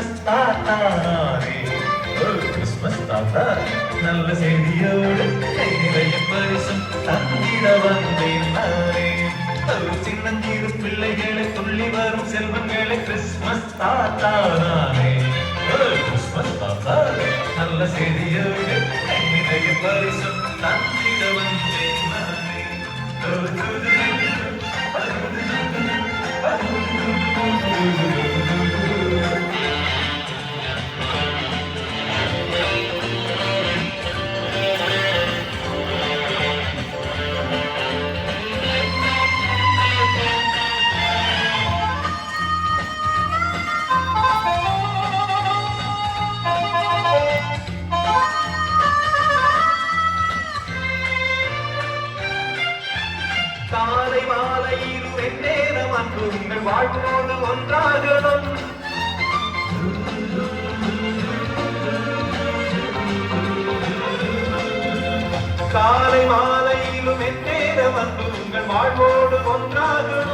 Christmas தாத்தா நானே. ஓ Christmas தாத்தா நல்ல செய்தியோடு கை நிறைய பரிசும் தந்திட வந்தேன் நானே. ஒரு சின்னஞ்சிறு பிள்ளைகளை துள்ளி வரும் செல்வங்களை கிறிஸ்மஸ் தாத்தா நானே. ஓ கிறிஸ்மஸ் தாத்தா நல்ல செய்தியோடு கை நிறைய பரிசும் தந்திட வந்தேன் நானே. காலை மாலை இரு நேரம் அன்று உங்கள் வாழ்வோடு ஒன்றாகணும். காலை மாலையிலும் என் நேரம் அன்று உங்கள் வாழ்வோடு ஒன்றாகணும்.